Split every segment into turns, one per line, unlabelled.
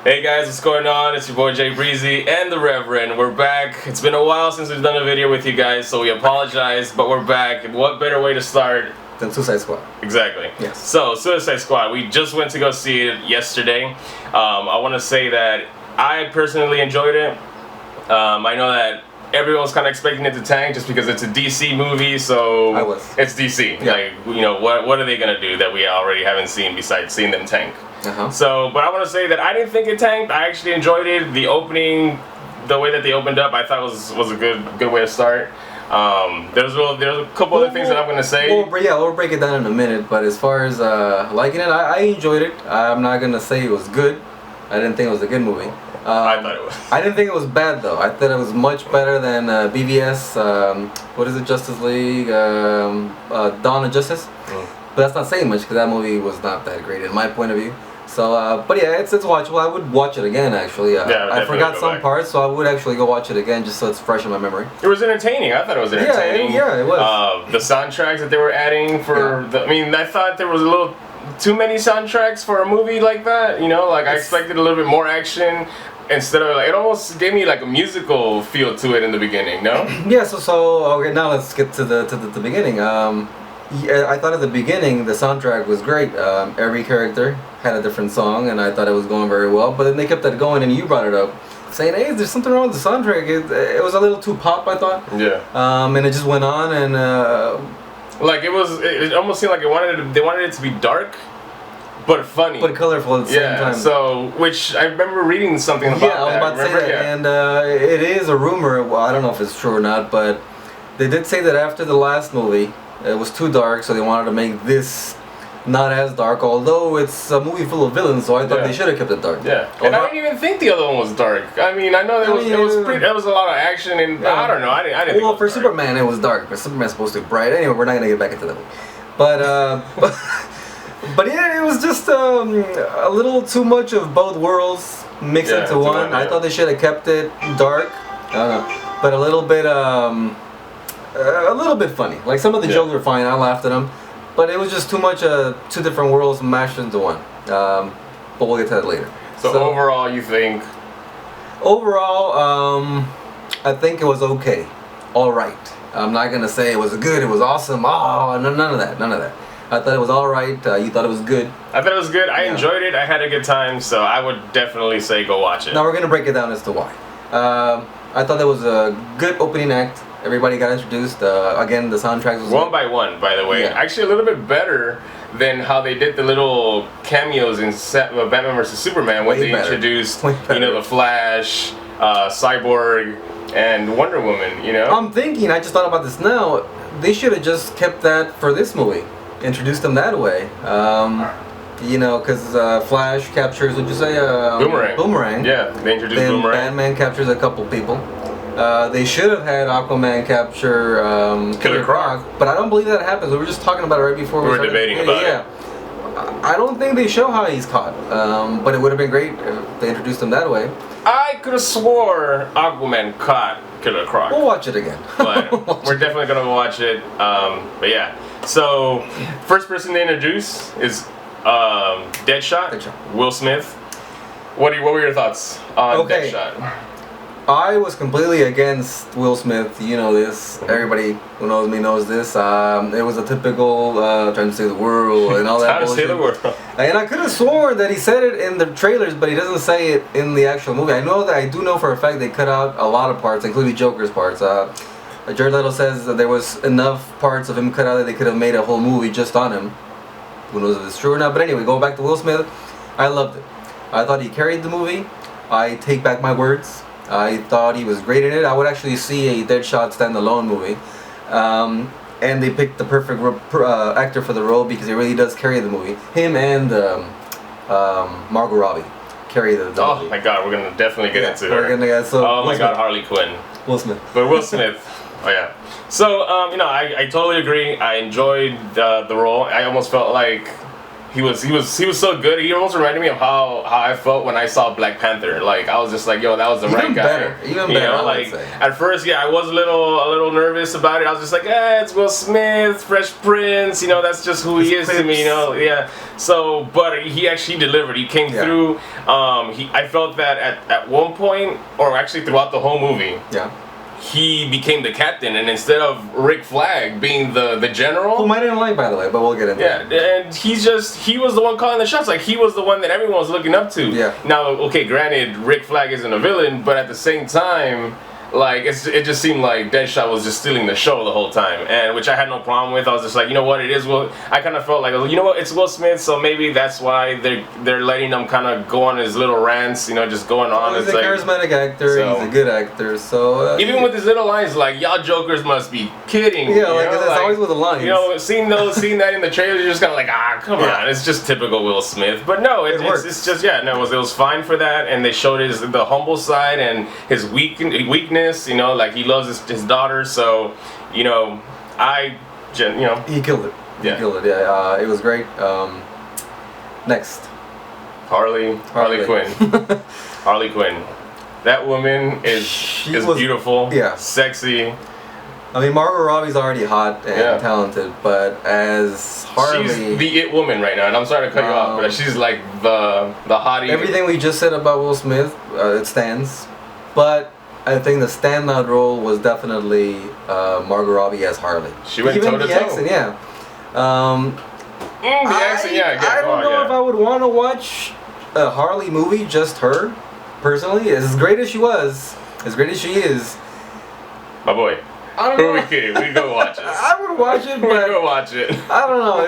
Hey guys, what's going on? It's your boy J-Breezee and the Reverend. We're back. It's been a while since we've done a video with you guys, so we apologize, but we're back. What better way to start
than Suicide Squad?
Exactly.
Yes.
So, Suicide Squad, we just went to go see it yesterday. I want to say that I personally enjoyed it. I know that everyone was kind of expecting it to tank just because it's a DC movie, so
I was.
It's DC.
Yeah.
Like, you know, what are they gonna do that we already haven't seen besides seeing them tank? So, but I want to say that I didn't think it tanked. I actually enjoyed it. The opening, the way that they opened up, I thought was a good way to start. There's a couple other things that I'm gonna say.
We'll break it down in a minute. But as far as liking it, I enjoyed it. I'm not gonna say it was good. I didn't think it was a good movie.
I thought it was.
I didn't think it was bad though. I thought it was much better than BVS. What is it? Justice League. Dawn of Justice. But that's not saying much because that movie was not that great in my point of view. So, but yeah, it's watchable. I would watch it again actually. I forgot some parts, so I would actually go watch it again just so it's fresh in my memory.
It was entertaining. I thought it was entertaining.
Yeah, it was.
The soundtracks that they were adding for I mean, I thought there was a little too many soundtracks for a movie like that. You know, like I expected a little bit more action. Instead of like, it almost gave me like a musical feel to it in the beginning. No?
Yeah. So okay, now let's get to the beginning. Yeah, I thought at the beginning the soundtrack was great. Every character had a different song, and I thought it was going very well. But then they kept that going, and you brought it up, saying, "Hey, there's something wrong with the soundtrack." It was a little too pop, I thought.
Yeah.
And it just went on, and
like it almost seemed like they wanted it to be dark, but funny,
but colorful at the same time.
So, which I remember reading something about.
Yeah, I was about to say that, and it is a rumor. Well, I don't know if it's true or not, but they did say that after the last movie, it was too dark, so they wanted to make this not as dark, although it's a movie full of villains, so I thought they should have kept it dark.
Yeah, and I didn't even think the other one was dark. I mean, I know there was a lot of action, and I don't know, I didn't think
well, for Superman, it was dark, but Superman's supposed to be bright. Anyway, we're not going to get back into that movie. But, but yeah, it was just a little too much of both worlds mixed into one. I thought they should have kept it dark, but a little bit funny. Like some of the jokes were fine. I laughed at them, but it was just too much. Two different worlds mashed into one. But we'll get to that later.
So overall, you think?
Overall, I think it was okay. All right. I'm not gonna say it was good. It was awesome. Oh, none of that. None of that. I thought it was all right. You thought it was good.
I thought it was good. I enjoyed it. I had a good time. So I would definitely say go watch it.
Now we're gonna break it down as to why. I thought there was a good opening act. Everybody got introduced. Again, the soundtracks was
one by one, by the way. Yeah. Actually, a little bit better than how they did the little cameos in Batman vs Superman when they introduced, you know, the Flash, Cyborg, and Wonder Woman. You know.
I'm thinking. I just thought about this now. They should have just kept that for this movie. Introduced them that way. You know, because Flash captures, would you say?
Boomerang.
Boomerang.
Yeah, they introduced Boomerang.
Batman captures a couple people. They should have had Aquaman capture
Killer Croc.
But I don't believe that happens. We were just talking about it right before
we were debating about it.
Yeah. I don't think they show how he's caught. But it would have been great if they introduced him that way.
I could have swore Aquaman caught Killer Croc.
We'll watch it again.
But we're definitely going to watch it. But yeah. So, first person they introduce is Deadshot. Will Smith. What were your thoughts on Deadshot?
I was completely against Will Smith. You know this. Everybody who knows me knows this. It was a typical trying to save the world and all that bullshit.
Trying to save the world.
And I could have sworn that he said it in the trailers, but he doesn't say it in the actual movie. I do know for a fact they cut out a lot of parts, including Joker's parts. Jared Leto says that there was enough parts of him cut out that they could have made a whole movie just on him. Who knows if it's true or not? But anyway, going back to Will Smith, I loved it. I thought he carried the movie. I take back my words. I thought he was great in it. I would actually see a Deadshot standalone movie. And they picked the perfect actor for the role because he really does carry the movie. Him and Margot Robbie carry the movie.
Oh my God, we're going to definitely get into her. Oh my God, Harley Quinn.
Will Smith.
But Will Smith. Oh yeah. So, you know, I totally agree. I enjoyed the role. I almost felt like He was so good. He almost reminded me of how I felt when I saw Black Panther. Like I was just like, yo, that was the right guy.
Even better.
Like at first, I was a little nervous about it. I was just like, it's Will Smith, Fresh Prince. That's just who he is to me. Yeah. So, but he actually delivered. He came through. I felt that at one point, or actually throughout the whole movie.
Yeah.
He became the captain, and instead of Rick Flag being the general,
whom I didn't like, by the way, but we'll get into it.
Yeah, and he was the one calling the shots. Like he was the one that everyone was looking up to.
Yeah.
Now, okay, granted, Rick Flag isn't a villain, but at the same time, like it just seemed like Deadshot was just stealing the show the whole time, and which I had no problem with. I was just like, you know what, it is Will. I kind of felt like, you know what, it's Will Smith, so maybe that's why they're letting him kind of go on his little rants, just going on.
He's a charismatic actor. So, he's a good actor. So
even with his little lines, like y'all jokers must be kidding.
Yeah, like it's always with the lines.
Seeing that in the trailer, you're just kind of like, come on, it's just typical Will Smith. But no, it's just it was fine for that, and they showed the humble side and his weakness. Like he loves his daughter, so
he killed it. He killed it. Yeah, it was great. Next,
Harley Quinn. Harley Quinn. That woman is beautiful. Yeah, sexy.
I mean, Margot Robbie's already hot and talented, but as Harley,
she's the it woman right now. And I'm sorry to cut you off, but she's like the hottie.
Everything we just said about Will Smith, it stands, but I think the standout role was definitely Margot Robbie as Harley.
She went toe to toe.
The accent, yeah.
The accent, yeah.
I don't know if I would want to watch a Harley movie, just her, personally. As great as she was, as great as she is.
My boy. Who are we kidding? We go watch it.
I would watch it, but
we go watch it.
I don't know.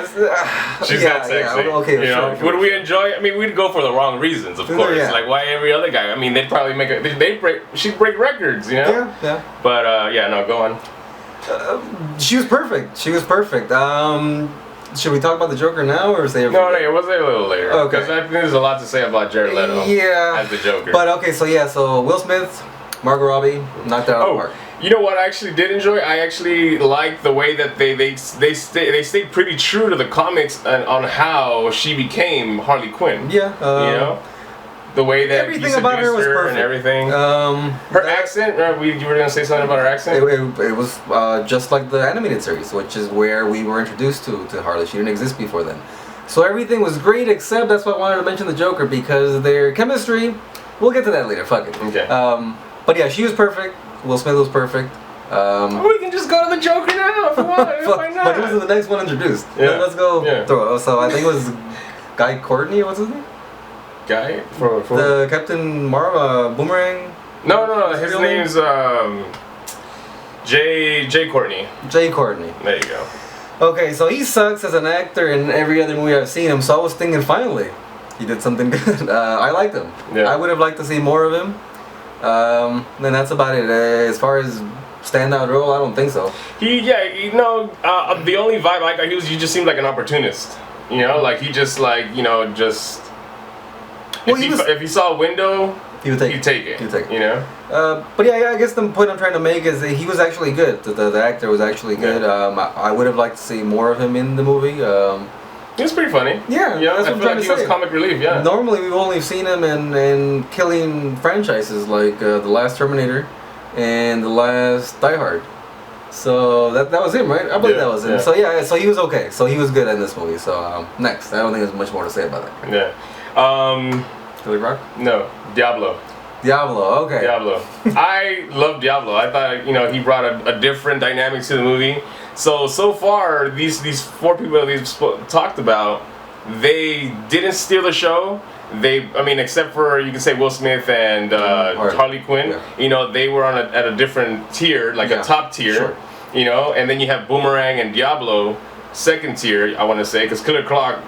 She's that sexy.
Yeah, okay, sure.
Would we enjoy? I mean, we'd go for the wrong reasons, of course.
Yeah.
Like why every other guy? I mean, they'd probably she'd break records,
Yeah.
But no, go
on. She was perfect. Should we talk about the Joker now, or say?
No, we'll say a little later. Okay. Because I think there's a lot to say about Jared Leto.
Yeah.
As the Joker.
But okay, so Will Smith, Margot Robbie, knocked it out of the park.
You know what I actually did enjoy? I actually liked the way that they stayed pretty true to the comics on how she became Harley Quinn.
Yeah.
The way that
everything about her was perfect
and everything. Her accent. You were gonna say something about her accent?
It was just like the animated series, which is where we were introduced to Harley. She didn't exist before then. So everything was great, except that's why I wanted to mention the Joker, because their chemistry. We'll get to that later. Fuck it.
Okay.
But yeah, she was perfect. Will Smith was perfect.
We can just go to the Joker now if you want. Why not?
But who's the next one introduced?
Yeah.
Let's go. Yeah. So I think it was Guy Courtney. What's his name?
Guy?
The Captain Boomerang?
No. His name's J. Courtney.
J. Courtney.
There you go.
Okay, so he sucks as an actor in every other movie I've seen him. So I was thinking, finally, he did something good. I liked him. Yeah. I would have liked to see more of him. Then that's about it. As far as standout role, I don't think so.
The only vibe I got, he just seemed like an opportunist. Like he just if he saw a window, he'd take it. But
yeah, I guess the point I'm trying to make is that he was actually good. The actor was actually good. I would have liked to see more of him in the movie.
He was pretty funny.
Yeah,
that's what I'm trying to say. He was comic relief. Yeah.
Normally, we've only seen him in killing franchises like the last Terminator and the last Die Hard. So that was him, right? I believe that was him. Yeah. So he was okay. So he was good in this movie. So next, I don't think there's much more to say about that.
Yeah.
Killer Rock?
No, Diablo.
Okay.
Diablo. I love Diablo. I thought he brought a different dynamic to the movie. So far these four people that we've talked about, they didn't steal the show. Except for you can say Will Smith and Harley Quinn. Yeah. They were at a different tier, like a top tier. Sure. And then you have Boomerang and Diablo. Second tier, I want to say, because Killer Croc,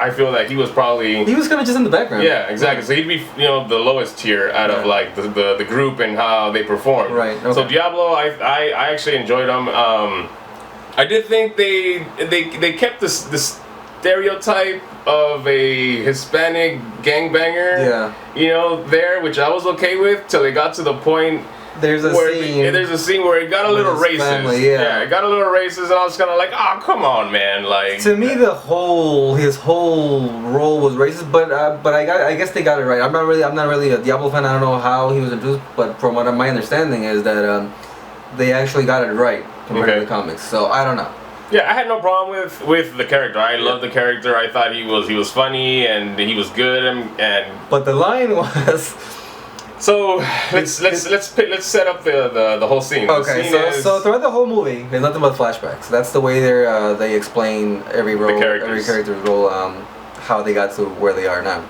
I feel like he was probably...
He was kind of just in the background.
Yeah, exactly. So he'd be, the lowest tier out of like the group and how they performed.
Right. Okay.
So Diablo, I actually enjoyed them. I did think they kept the stereotype of a Hispanic gangbanger.
Yeah.
There, which I was okay with till they got to the point.
There's a
scene where it got a little racist.
Family,
it got a little racist, and I was kind of like, oh, come on, man. Like,
to me, his whole role was racist, but I guess they got it right. I'm not really a Diablo fan. I don't know how he was introduced, but from what my understanding is that they actually got it right compared to the comics. So I don't know.
Yeah, I had no problem with the character. I loved the character. I thought he was funny and he was good and.
But the line was.
So let's set up the whole scene.
Okay, so throughout the whole movie, there's nothing but flashbacks. That's the way they explain every character's role, how they got to where they are now.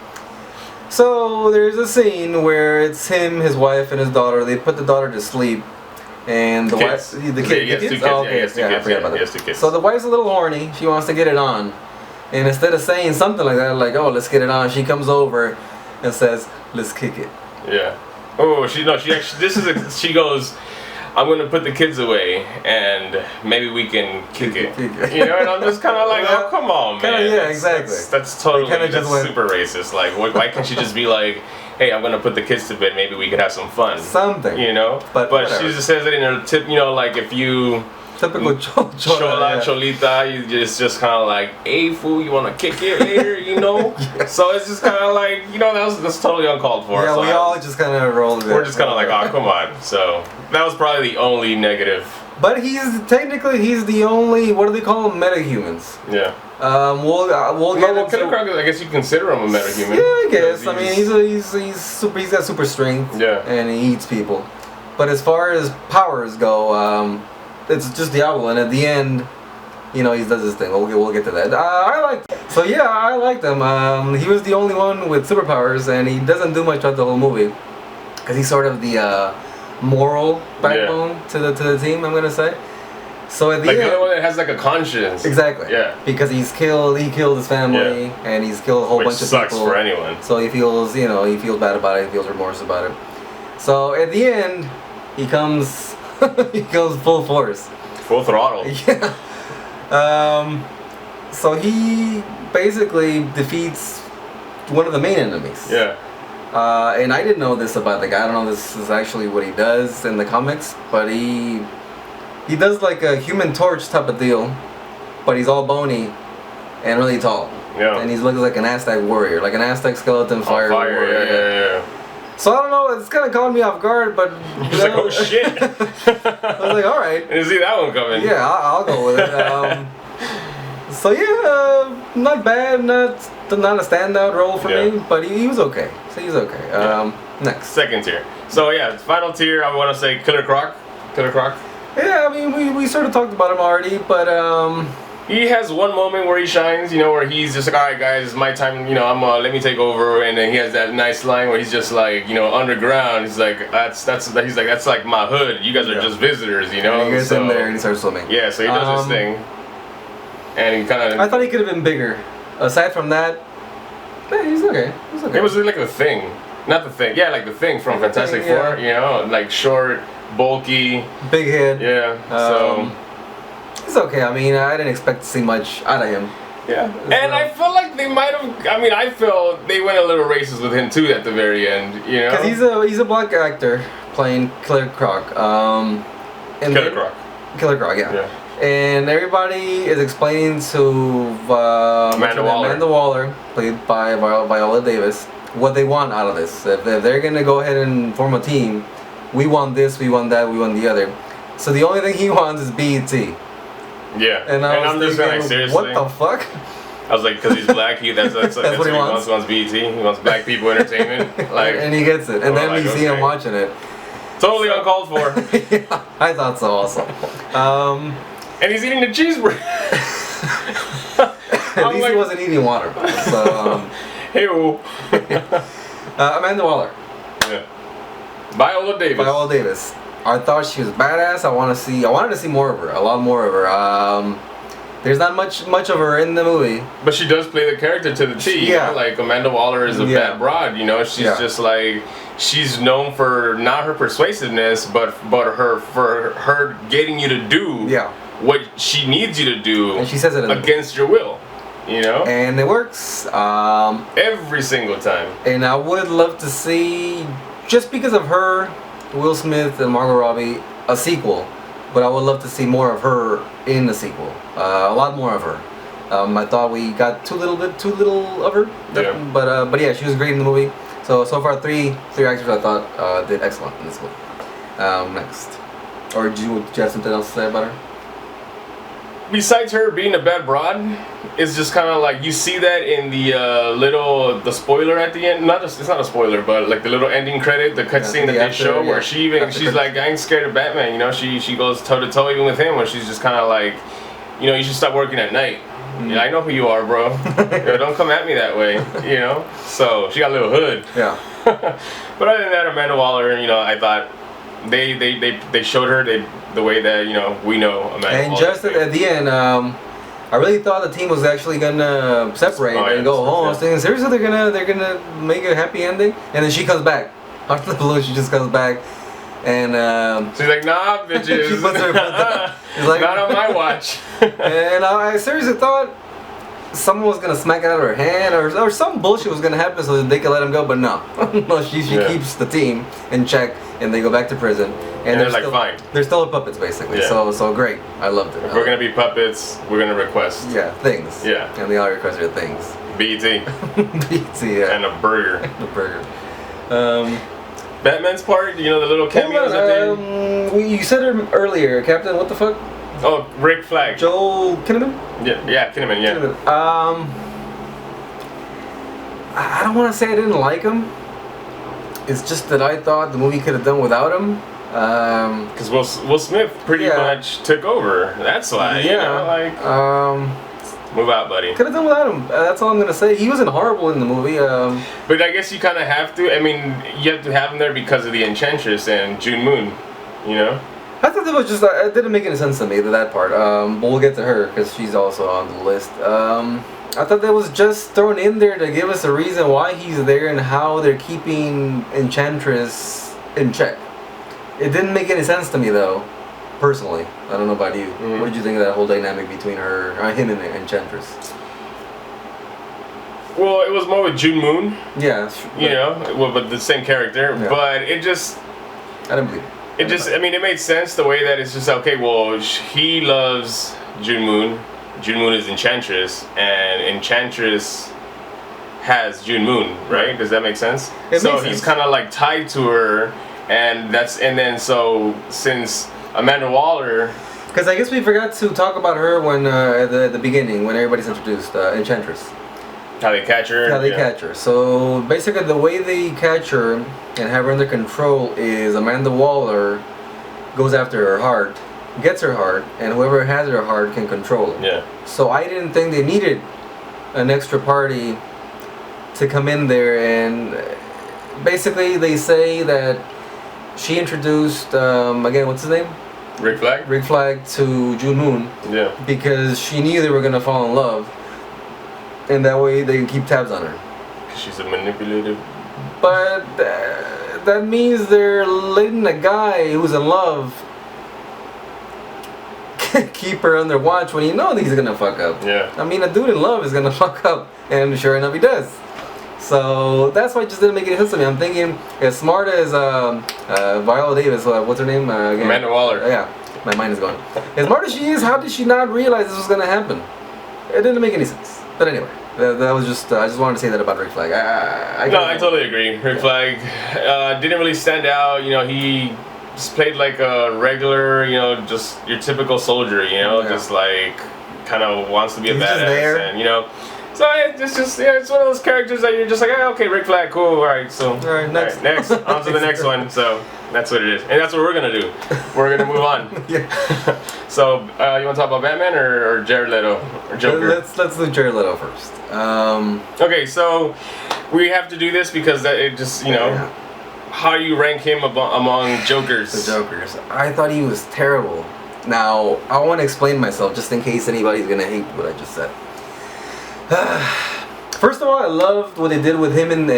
So there's a scene where it's him, his wife, and his daughter. They put the daughter to sleep, and the kids. I forgot about that. So the wife's a little horny. She wants to get it on, and instead of saying something like that, like, "Oh, let's get it on," she comes over and saes, "Let's kick it."
Yeah. Oh, she actually. She goes, I'm gonna put the kids away and maybe we can kick it. You know, and I'm just kind of like, oh, come on, man.
Yeah, exactly.
That's totally super racist. Like, why can't she just be like, hey, I'm gonna put the kids to bed. Maybe we could have some fun.
Something.
You know. But she just says it in her tip. You know, like if you.
Typical
cholita, you just kind of like, hey fool, you want to kick it later, you know? So it's just kind of like, you know, that's totally uncalled for.
Yeah,
so
we all just kind of rolled it.
We're just kind of like, oh, come on. So that was probably the only negative.
But he's the only, what do they call them, metahumans.
Yeah.
We'll get into...
Killer Croc, I guess you consider him a metahuman.
Yeah, I guess. I mean, he's got super strength.
Yeah.
And he eats people. But as far as powers go, it's just Diablo, and at the end, you know, he does his thing. We'll get to that. I liked him. He was the only one with superpowers, and he doesn't do much throughout the whole movie, because he's sort of the moral backbone to the team. I'm gonna say. So at the end,
the other one that has like a conscience.
Exactly.
Yeah.
Because he killed his family, and he's killed a whole bunch of people.
Which sucks for anyone.
So he feels bad about it. He feels remorse about it. So at the end, he comes. He goes full force.
Full throttle.
Yeah. So he basically defeats one of the main enemies.
Yeah.
And I didn't know this about the guy. I don't know if this is actually what he does in the comics, but he does like a Human Torch type of deal, but he's all bony and really tall.
Yeah.
And he's looking like an Aztec warrior, like an Aztec skeleton fire warrior.
Yeah.
So I don't know, it's kind of caught me off guard, but...
He's like, oh shit!
I was like, alright.
Didn't see that one coming.
Yeah, I'll go with it. So yeah, not bad, not a standout role for me, but he was okay. So he's okay. Next.
Second tier. So yeah, final tier, I want to say Killer Croc. Killer Croc.
Yeah, I mean, we sort of talked about him already, but...
He has one moment where he shines, you know, where he's just like, all right, guys, it's my time, you know, let me take over, and then he has that nice line where he's just like, you know, underground. He's like, that's like my hood. You guys are just visitors, you know.
And he gets in there and he starts swimming.
Yeah, so he does his thing, and he kind of.
I thought he could have been bigger. Aside from that, he's okay.
It was like the Thing, not the Thing. Yeah, like the Thing from Fantastic Four. You know, like short, bulky,
big head.
Yeah. So.
It's okay. I mean, I didn't expect to see much out of him.
Yeah. And I feel like they might have. I mean, I feel they went a little racist with him too at the very end. You know.
Because he's a black actor playing Killer Croc. Killer Croc. Yeah. And everybody is explaining to
Amanda
Waller, played by Viola Davis, what they want out of this. If they're gonna go ahead and form a team, we want this, we want that, we want the other. So the only thing he wants is BET.
Yeah,
and I'm just
like, seriously?
What the fuck?
I was like, because he's black, that's what he wants. He wants BET. He wants black people entertainment. Like,
and he gets it. And then we see him watching it.
Totally uncalled for.
Yeah, I thought so also.
And he's eating the cheeseburger.
At least he wasn't eating water. So,
hey-o.
Amanda Waller.
Yeah. Viola
Davis. I thought she was badass. I wanted to see more of her, a lot more of her. There's not much of her in the movie.
But she does play the character to the T. Yeah. You know? Like Amanda Waller is a bad broad. You know, she's just like, she's known for not her persuasiveness, but her getting you to do what she needs you to do.
And she says it
against your will. You know.
And it works.
Every single time.
And I would love to see, just because of her Will Smith and Margot Robbie a sequel, but I would love to see more of her in the sequel. A lot more of her. I thought we got too little of her.
Yeah.
But yeah, she was great in the movie. So far three actors I thought did excellent in this movie. Next, or do you have something else to say about her?
Besides her being a bad broad, it's just kind of like you see that in the spoiler at the end. It's not a spoiler, but like the little ending credit, the cutscene that they show, where she's like, I ain't scared of Batman. You know, she goes toe to toe even with him, where she's just kind of like, you know, you should stop working at night. Yeah, I know who you are, bro. Don't come at me that way, you know. So she got a little hood.
Yeah.
But other than that, Amanda Waller, you know, I thought they showed her the way that, you know, we know Amanda Waller.
And just at the end, I really thought the team was actually gonna separate and go home. I was thinking, seriously, they're gonna make a happy ending, and then she comes back. Out of the blue, she just comes back. And
she's like, nah, bitches.
She puts her foot down. She's like,
not on my watch.
And I seriously thought someone was gonna smack it out of her hand, or some bullshit was gonna happen so that they could let him go. But no, no, she keeps the team in check, and they go back to prison.
And they're like, fine.
They're still puppets, basically. Yeah. So great. I loved it.
If we're gonna be puppets, we're gonna request.
Yeah, things.
Yeah.
And they all request their things.
BT.
BT. Yeah.
And a burger.
And a burger.
Batman's part, you know, the little cameos that they...
You said it earlier, Captain, what the fuck?
Oh, Rick Flag.
Joel Kinnaman?
Yeah, Kinnaman, yeah.
Kinnaman. I don't want to say I didn't like him. It's just that I thought the movie could have done without him.
Because Will Smith pretty much took over. That's why, you know, like... Move out, buddy.
Could have done without him. That's all I'm gonna say. He wasn't horrible in the movie.
But I guess you kind of have to. I mean, you have to have him there because of the Enchantress and June Moon. You know.
I thought that was just. It didn't make any sense to me that part. But we'll get to her because she's also on the list. I thought that was just thrown in there to give us a reason why he's there and how they're keeping Enchantress in check. It didn't make any sense to me though. Personally, I don't know about you. What did you think of that whole dynamic between him and Enchantress?
Well, it was more with June Moon.
Yeah.
You know, but the same character. Yeah. But it just...
I don't believe it.
It just, I mean, it made sense the way that it's just, okay, well, he loves June Moon. June Moon is Enchantress. And Enchantress has June Moon, right? Does that make sense? So he's kind of like tied to her. And then so since... Amanda Waller.
Because I guess we forgot to talk about her when at the beginning when everybody's introduced Enchantress.
How they catch her.
How they catch her. So basically, the way they catch her and have her under control is Amanda Waller goes after her heart, gets her heart, and whoever has her heart can control her.
Yeah.
So I didn't think they needed an extra party to come in there, and basically they say that she introduced again, what's his name?
Rick Flag.
Rick Flag to June Moon.
Yeah.
Because she knew they were gonna fall in love, and that way they can keep tabs on her.
She's a manipulative.
But that means they're letting a guy who's in love keep her on their watch when you know he's gonna fuck up.
Yeah.
I mean, a dude in love is gonna fuck up, and sure enough, he does. So that's why it just didn't make any sense to me. I'm thinking, as smart as Viola Davis, what's her name again?
Amanda Waller.
Yeah, my mind is going. As smart as she is, how did she not realize this was gonna happen? It didn't make any sense. But anyway, that was just. I just wanted to say that about Rick Flag.
I totally agree. Rick Flag didn't really stand out. You know, he just played like a regular, you know, just your typical soldier. You know, just like kind of wants to be a badass, and you know. So it's just, yeah, it's one of those characters that you're just like, okay, Rick Flag, cool, all right, so next, on to the next one. So that's what it is, and that's what we're gonna do. We're gonna move on. So you want to talk about Batman or Jared Leto or Joker?
Let's do Jared Leto first.
Okay, so we have to do this because it just, you know, how you rank him among Jokers.
The Jokers. I thought he was terrible. Now I want to explain myself just in case anybody's gonna hate what I just said. First of all, I loved what they did with him and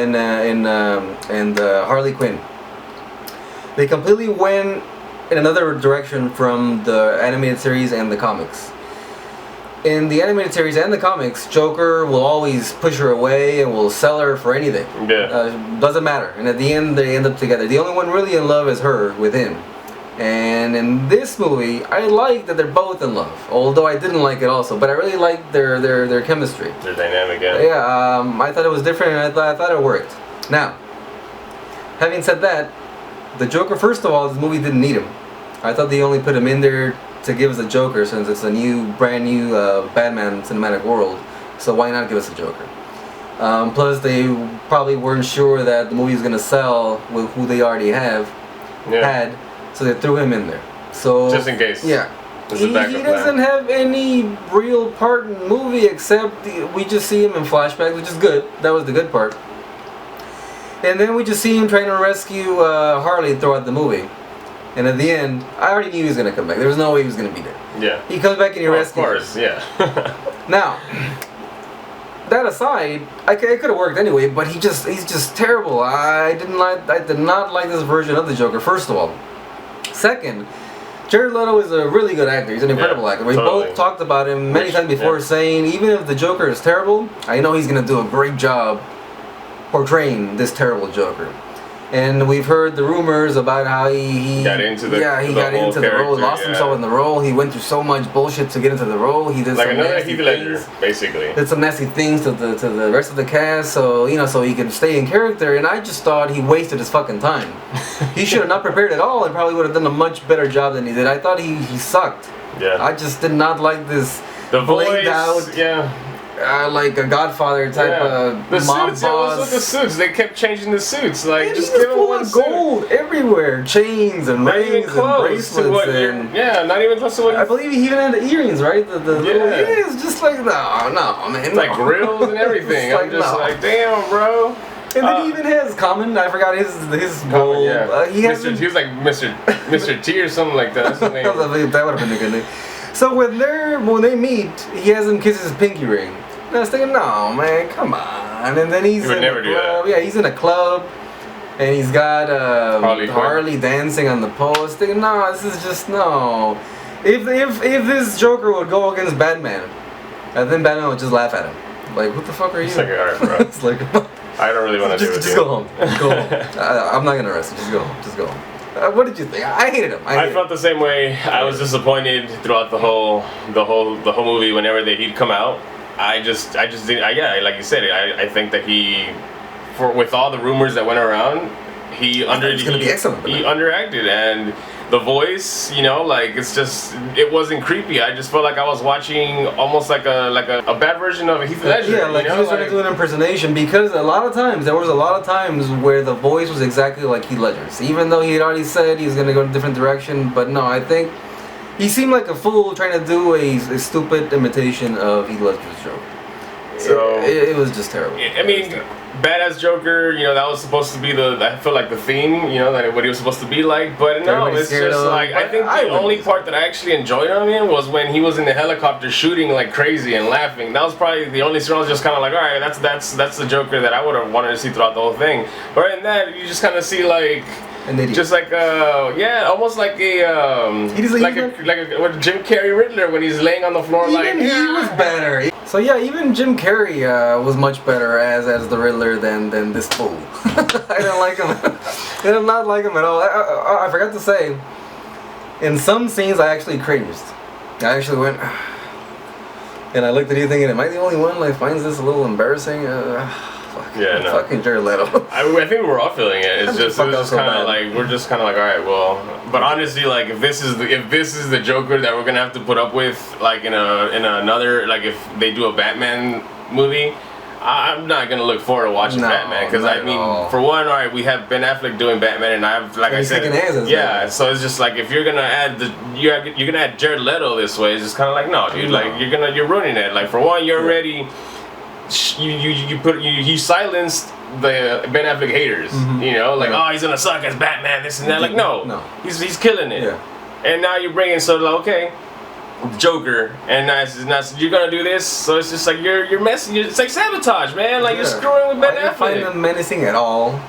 Harley Quinn. They completely went in another direction from the animated series and the comics. in the animated series and the comics, Joker will always push her away and will sell her for anything.
Yeah.
Doesn't matter. And at the end, they end up together. The only one really in love is her with him. And in this movie, I like that they're both in love. Although I didn't like it also, but I really liked their chemistry.
Their dynamic, yeah.
Yeah. I thought it was different, and I thought it worked. Now, having said that, the Joker, first of all, this movie didn't need him. I thought they only put him in there to give us a Joker, since it's a brand new Batman cinematic world. So why not give us a Joker? Plus, they probably weren't sure that the movie was gonna sell with who they already had, so they threw him in there. So
just in case.
Yeah. He doesn't have any real part in the movie except we just see him in flashbacks, which is good. That was the good part. And then we just see him trying to rescue Harley throughout the movie. And at the end, I already knew he was gonna come back. There was no way he was gonna be there.
Yeah.
He comes back and he rescues.
Of course, yeah.
Now, that aside, it could have worked anyway. But he's just terrible. I did not like this version of the Joker. First of all, second, Jared Leto is a really good actor. He's an incredible actor. We both talked about him many times before, saying even if the Joker is terrible, I know he's gonna do a great job portraying this terrible Joker. And we've heard the rumors about how he
got into the
role, lost himself in the role. He went through so much bullshit to get into the role. He did
like
some
another
nasty
Heath Ledger,
things,
basically.
did some nasty things to the rest of the cast, so so he could stay in character. And I just thought he wasted his fucking time. He should have not prepared at all, and probably would have done a much better job than he did. I thought he sucked.
Yeah.
I just did not like this
blamed
out.
Yeah.
Like a Godfather type of
the
mob
suits,
boss.
What was with the suits? They kept changing the suits. Like,
and
just give him one suit.
Gold everywhere, chains and rings and bracelets and
not even close to what.
I believe he even had the earrings, right? The little earrings, just like no, man,
like grills and everything. I'm just like, damn, bro.
And then he even has Common. I forgot his role.
Yeah.
He
was like Mr. T or something like that. That's his name.
That would have been a good name. So when they meet, he has him kiss his pinky ring. And I was thinking, no, man, come on. And then he's in a club. Yeah, he's in a club, and he's got Harley dancing on the post. Thinking, no, this is just no. If this Joker would go against Batman, then Batman would just laugh at him. Like, what the fuck are you?
It's like, alright, bro.
It's like,
I don't really want to do it.
Just go home. Go home. I'm not gonna arrest you. Just go home. Just go home. What did you think? I hated him.
I felt the same way. I was disappointed throughout the whole movie. Whenever he'd come out, I just didn't. Like you said, I think that with all the rumors that went around, he underacted, and the voice, it wasn't creepy. I just felt like I was watching almost like a bad version of Heath Ledger.
Yeah, like he was trying to do an impersonation, because there was a lot of times where the voice was exactly like Heath Ledger's, even though he had already said he was going to go in a different direction. But no, I think he seemed like a fool trying to do a stupid imitation of Heath Ledger's Joker. So it was just terrible.
I mean, badass Joker, that was supposed to be I feel like the theme, like what he was supposed to be like. But no, it's just like, I think the only part that I actually enjoyed him in was when he was in the helicopter shooting like crazy and laughing. That was probably the only scene I was just kind of like, all right, that's the Joker that I would have wanted to see throughout the whole thing. But in that, you just kind of see like, just like almost like a Jim Carrey Riddler when he's laying on the floor.
Even he was better. So yeah, even Jim Carrey was much better as the Riddler than this fool. I don't like him. I did not like him at all. I forgot to say, in some scenes I actually cringed. I actually went, and I looked at you thinking, am I the only one that finds this a little embarrassing? Fucking Jared Leto.
I think we're all feeling it. It was just kind of like, we're just kind of like, all right, well. But honestly, like, if this is the Joker that we're gonna have to put up with, like in another, like if they do a Batman movie, I'm not gonna look forward to watching Batman, because I mean, for one, all right, we have Ben Affleck doing Batman, and I said, so it's just like, if you're gonna add you're gonna add Jared Leto this way, it's just kind of like, no, dude, like you're ruining it. Like, for one, you're already. You silenced the Ben Affleck haters, oh, he's gonna suck as Batman, this and that. Like, no. He's killing it. Yeah. And now you're bringing like Joker, and now you're gonna do this, so it's just like you're messing. It's like sabotage, man. Like, you're screwing with Ben Affleck. I didn't
find them menacing at all.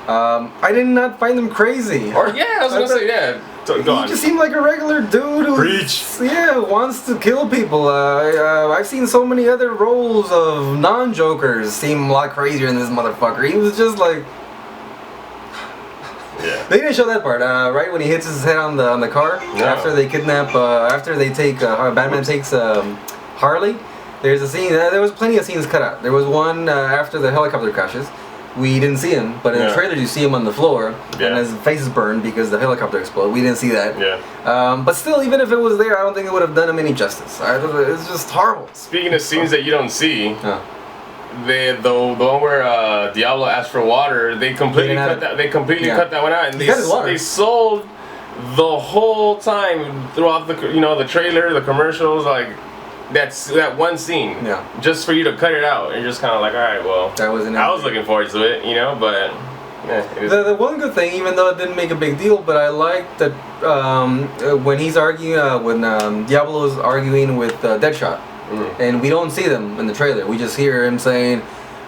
I did not find them crazy.
I was gonna say,
He just seemed like a regular dude who wants to kill people. I've seen so many other roles of non-Jokers seem a lot crazier than this motherfucker. He was just like...
Yeah.
They didn't show that part, right? When he hits his head on the car after they kidnap, after they take Batman takes Harley. There's a scene. There was plenty of scenes cut out. There was one after the helicopter crashes. We didn't see him, but in the trailer you see him on the floor, and his face is burned because the helicopter exploded. We didn't see that.
Yeah.
But still, even if it was there, I don't think it would have done him any justice. It's just horrible.
Speaking of scenes that you don't see, the one where Diablo asked for water, they completely cut that. They completely cut that one out, and they sold the whole time throughout the trailer, the commercials, like. That one scene, just for you to cut it out, you're just kind of like, all right, well,
that wasn't.
I was looking forward to it, but
the one good thing, even though it didn't make a big deal, but I liked that when he's arguing, when Diablo's arguing with Deadshot, and we don't see them in the trailer, we just hear him saying,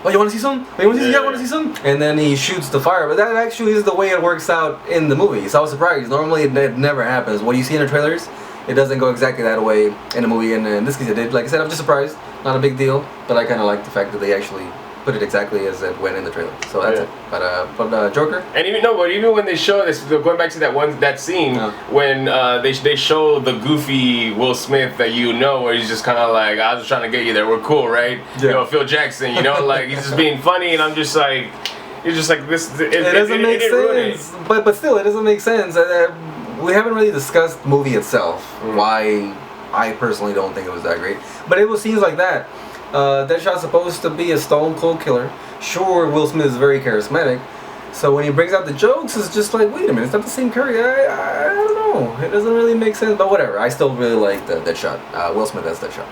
"Oh, you want to see some? Oh, you want to see? Yeah, want to see some?" And then he shoots the fire. But that actually is the way it works out in the movie. So I was surprised. Normally, it never happens. What you see in the trailers. It doesn't go exactly that way in the movie, and in this case it did. Like I said, I'm just surprised. Not a big deal, but I kind of like the fact that they actually put it exactly as it went in the trailer. So that's it. But Joker.
And even when they show this, going back to that scene when they show the goofy Will Smith that where he's just kind of like, I was just trying to get you there. We're cool, right? Yeah. Phil Jackson. Like he's just being funny, and I'm just like, you're just like this. It
doesn't make sense. But still, it doesn't make sense. We haven't really discussed the movie itself, why I personally don't think it was that great. But it seems like that. Deadshot's supposed to be a stone cold killer. Sure, Will Smith is very charismatic. So when he brings out the jokes, it's just like, wait a minute, it's not the same character. I don't know. It doesn't really make sense, but whatever. I still really like the Deadshot. Will Smith as Deadshot.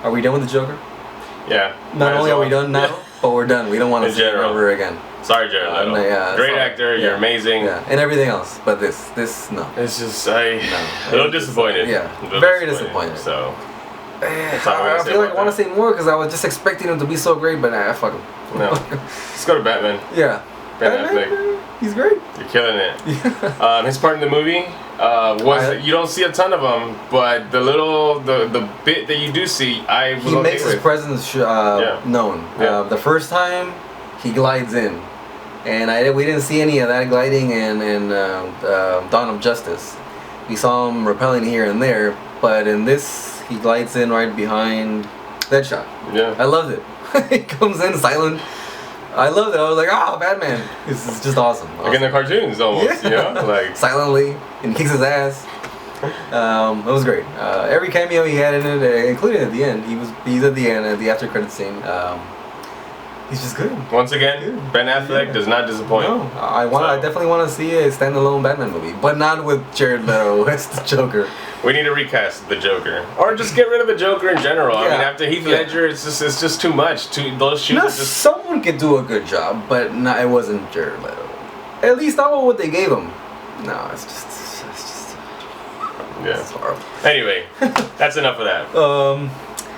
Are we done with the Joker?
Yeah.
Not only are we done now, but we're done. We don't want to see it over again.
Sorry, Jared Leto. Great actor, you're amazing.
Yeah, and everything else, but this, no.
It's just, a little disappointed.
Yeah, very disappointed.
So,
I feel like I want to say more because I was just expecting him to be so great, but fuck him.
No. Let's go to Batman.
Yeah.
Batman.
He's great.
You're killing it. His part in the movie you don't see a ton of them, but the bit that you do see,
he makes his presence known.
Yeah.
The first time he glides in, and we didn't see any of that gliding in Dawn of Justice. We saw him repelling here and there, but in this he glides in right behind Deadshot.
Yeah.
I loved it. He comes in silent. I loved it. I was like, Batman. This is just awesome.
Like in the cartoons almost, like
silently, and kicks his ass. It was great. Every cameo he had in it, including at the end, he's at the end at the after credit scene. He's just good.
Once again, Ben Affleck does not disappoint.
No, I definitely want to see a standalone Batman movie, but not with Jared Leto as the Joker.
We need to recast the Joker, or just get rid of the Joker in general. I mean, after Heath Ledger, it's just too much. Those shoots.
Someone could do a good job, but it wasn't Jared Leto. At least not what they gave him. No, it's just.
Yeah.
It's horrible.
Anyway, that's enough of that.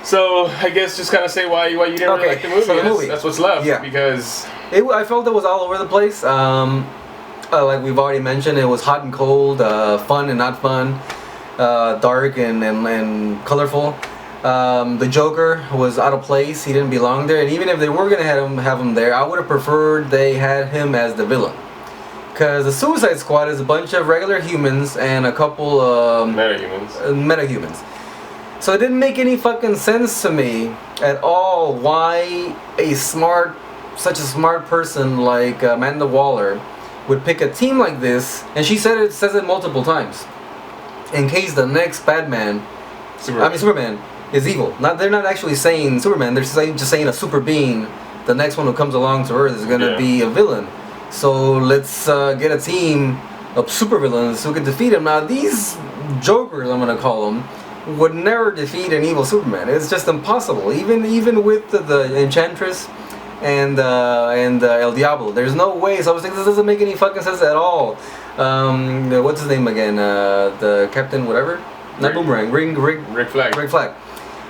So I guess just kind of say why you didn't really like the movie.
So
that's what's left.
Yeah.
Because
I felt it was all over the place. Like we've already mentioned, it was hot and cold, fun and not fun, dark and colorful. The Joker was out of place. He didn't belong there. And even if they were gonna have him there, I would have preferred they had him as the villain. Because the Suicide Squad is a bunch of regular humans and a couple metahumans. So it didn't make any fucking sense to me at all why such a smart person like Amanda Waller would pick a team like this, and she says it multiple times, in case the next Superman is evil. They're not actually saying Superman, they're just saying a super being, the next one who comes along to Earth is gonna be a villain. So let's get a team of supervillains who can defeat him. Now these Jokers, I'm gonna call them, would never defeat an evil Superman. It's just impossible. Even with the Enchantress and El Diablo, there's no way. So I was thinking this doesn't make any fucking sense at all. What's his name again? The Captain whatever? Not Boomerang.
Rick Flag.
Rick Flag.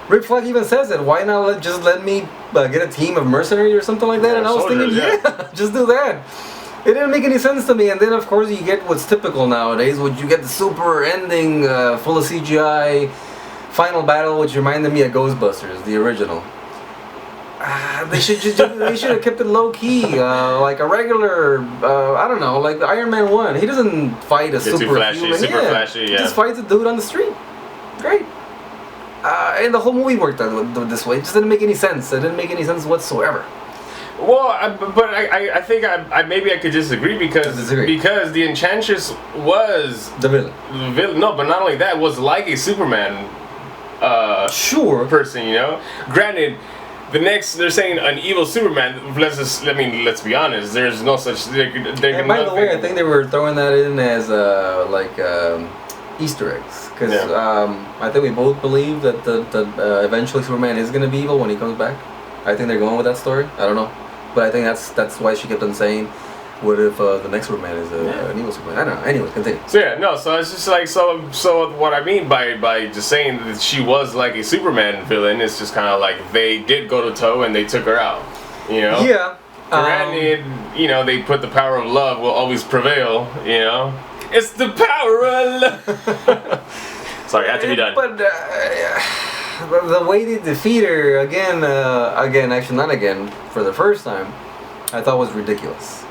Rick Flag even says it. Why not just let me get a team of mercenaries or something like that? And I was thinking, just do that. It didn't make any sense to me, and then of course you get what's typical nowadays, which you get the super ending full of CGI final battle, which reminded me of Ghostbusters, the original. They should have kept it low key, like a regular, I don't know, like the Iron Man 1. He doesn't fight a super
flashy, flashy,
He just fights a dude on the street. Great. And the whole movie worked out this way. It just didn't make any sense. It didn't make any sense whatsoever.
Well, I think maybe I could disagree because the Enchantress was
the villain.
No, but not only that, was like a Superman person, you know. Granted, they're saying an evil Superman. Let's be honest. There's no such.
And by the way, I think they were throwing that in as Easter eggs, because I think we both believe that eventually Superman is gonna be evil when he comes back. I think they're going with that story. I don't know. But I think that's why she kept on saying, what if the next Superman is an evil Superman? I don't know. Anyway, continue.
So it's just like, so what I mean by just saying that she was like a Superman villain is just kind of like they did go to toe and they took her out, you know?
Yeah.
Granted, you know, they put the power of love will always prevail, you know? It's the power of love. Sorry, it had to be done.
But the way they defeat her actually not again, for the first time, I thought was ridiculous.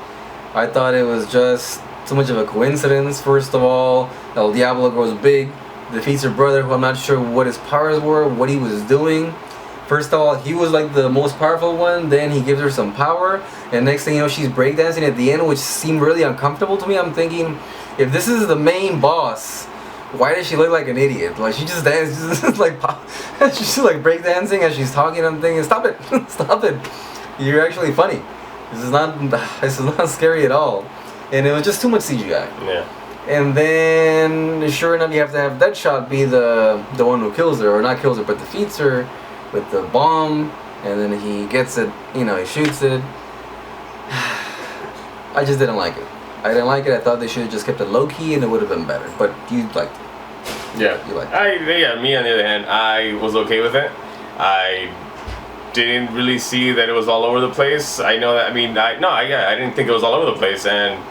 I thought it was just too much of a coincidence. First of all, El Diablo grows big, defeats her brother, who I'm not sure what his powers were, what he was doing. First of all, he was like the most powerful one, then he gives her some power, and next thing you know, she's breakdancing at the end, which seemed really uncomfortable to me. I'm thinking, if this is the main boss, why does she look like an idiot? Like, she just dances, she's like breakdancing as she's talking. I'm thinking, stop it, stop it. You're actually funny. This is not scary at all. And it was just too much CGI.
Yeah.
And then, sure enough, you have to have Deadshot be the one who kills her, or not kills her, but defeats her with the bomb. And then he gets it, you know, he shoots it. I just didn't like it. I didn't like it. I thought they should have just kept it low key, and it would have been better. But you liked it.
Yeah.
You liked it.
Yeah. Me on the other hand, I was okay with it. I didn't really see that it was all over the place. I know that. I mean, I didn't think it was all over the place, and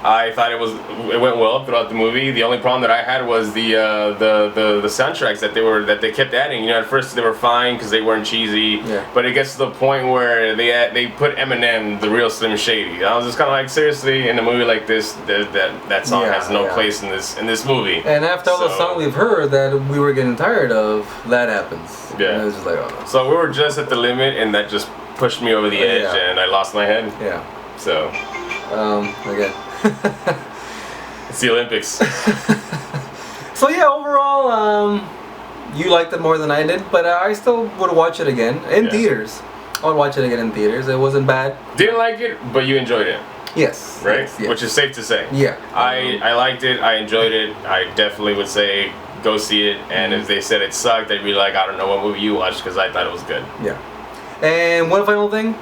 I thought it went well throughout the movie. The only problem that I had was the soundtracks that they kept adding. You know, at first they were fine because they weren't cheesy, but it gets to the point where they put Eminem, the real Slim Shady. I was just kind of like, seriously, in a movie like this, that song has no place in this movie.
And after all the song we've heard that we were getting tired of, that happens.
Yeah.
And it was just like, oh no.
So we were just at the limit, and that just pushed me over the edge, and I lost my head.
Yeah.
So.
Again.
It's the Olympics.
So yeah, overall, you liked it more than I did, but I still would watch it again in theaters. I would watch it again in theaters. It wasn't bad.
Didn't like it, but you enjoyed it.
Yes.
Right?
Yes.
Which is safe to say.
Yeah.
I liked it. I enjoyed it. I definitely would say go see it. And if they said it sucked, I'd be like, I don't know what movie you watched, because I thought it was good.
Yeah. And one final thing,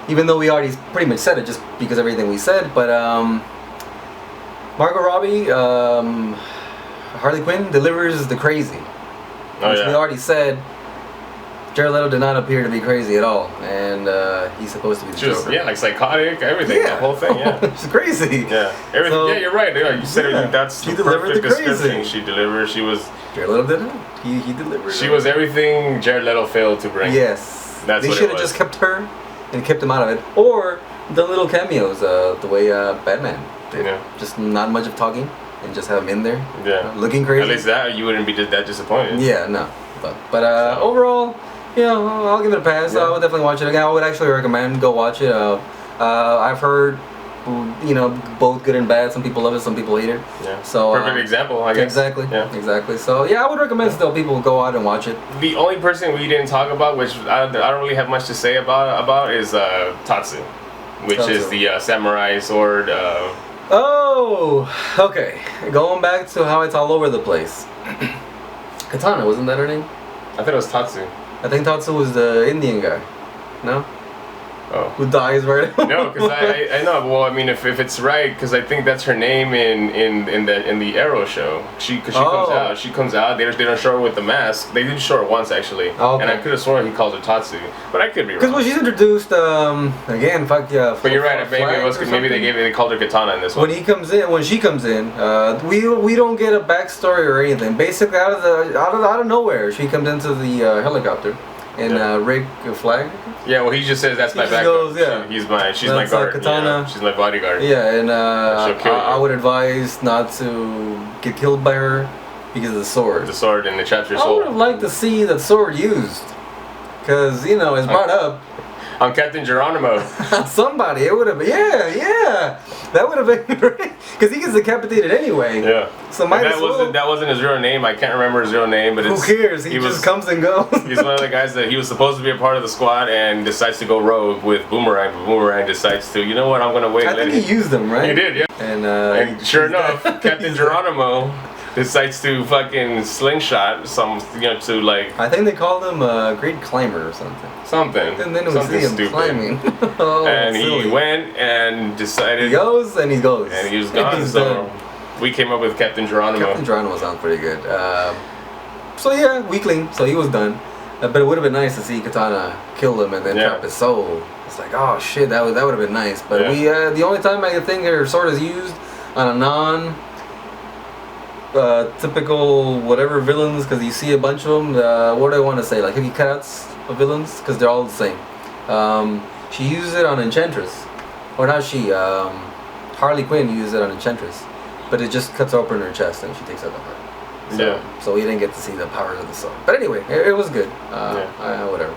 even though we already pretty much said it just because of everything we said, but Margot Robbie, Harley Quinn delivers the crazy. Which we already said, Jared Leto did not appear to be crazy at all, and he's supposed to be the Joker.
Yeah, like psychotic, everything, the whole thing,
She's crazy.
Yeah, everything. So, yeah, you're right. You said it. That's the perfect description. She delivered. She was.
Jared Leto did it. He delivered.
She was everything Jared Leto failed to bring.
Yes.
That's
they should have just kept her and kept him out of it, or the little cameos, the way Batman did. Yeah. Just not much of talking, and just have him in there.
Yeah.
Looking crazy.
At least that you wouldn't be that disappointed.
Yeah. No. But overall. Yeah, I'll give it a pass. Yeah. I would definitely watch it again. I would actually recommend go watch it. I've heard, both good and bad. Some people love it, some people hate it.
Yeah.
So
perfect example, I guess.
Exactly.
Yeah.
Exactly. So yeah, I would recommend still people go out and watch it.
The only person we didn't talk about, which I don't really have much to say about is Tatsu, which is the samurai sword.
Oh, okay. Going back to how it's all over the place. Katana, wasn't that her name?
I thought it was Tatsu.
I think Tatsu was the Indian guy. No?
Oh.
Who dies right now.
No, because I know. Well, I mean, if it's right, because I think that's her name in the Arrow show. She comes out. She comes out. They don't show her with the mask. They did show her once actually, and I could have sworn he calls her Tatsu, but I could be wrong.
Because when she's introduced, again, fuck yeah.
But you're right. Maybe they called her Katana in this one.
When she comes in, we don't get a backstory or anything. Basically, out of nowhere, she comes into the helicopter. And Rick Flag.
Yeah, well, he just says that's my backup.
Goes, yeah.
She's my guard.
Katana.
She's my bodyguard.
Yeah, and I would advise not to get killed by her because of the sword.
The sword in the chapter.
I would have liked to see that sword used, because it's brought up.
On Captain Geronimo.
Somebody, it would have been, yeah. That would have been great. Because he gets decapitated anyway.
Yeah.
So
that wasn't his real name. I can't remember his real name, but
who cares? He just comes and goes.
He's one of the guys that he was supposed to be a part of the squad and decides to go rogue with Boomerang. But Boomerang decides to, you know what, I'm going to wait.
I think he used them, right?
He did, yeah.
And
sure enough, Captain Geronimo decides to fucking slingshot to like.
I think they called him a great climber or something. And then we see him
stupid.
climbing.
And
silly.
he went and decided.
He goes and he goes.
And he was gone. So we came up with Captain Geronimo.
Captain Geronimo sounds pretty good. So yeah, weakling. So he was done. But it would have been nice to see Katana kill him and then trap his soul. It's like, oh shit, that would have been nice. But the only time I can think her sword is used on a non. Typical whatever villains, because you see a bunch of them. What do I want to say? Like cookie cutouts of villains, because they're all the same. She uses it on Enchantress, or not she. Harley Quinn uses it on Enchantress, but it just cuts open her chest and she takes out the heart. So we didn't get to see the powers of the sword. But anyway, it was good. Whatever.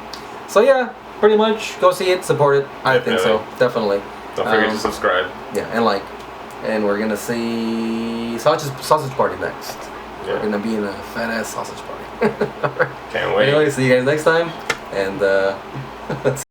So yeah, pretty much go see it, support it. I think so, definitely.
Don't forget to subscribe.
Yeah, and like. And we're gonna see sausage party next. Yeah. We're gonna be in a fat ass sausage party.
Can't wait.
Anyway, see you guys next time, and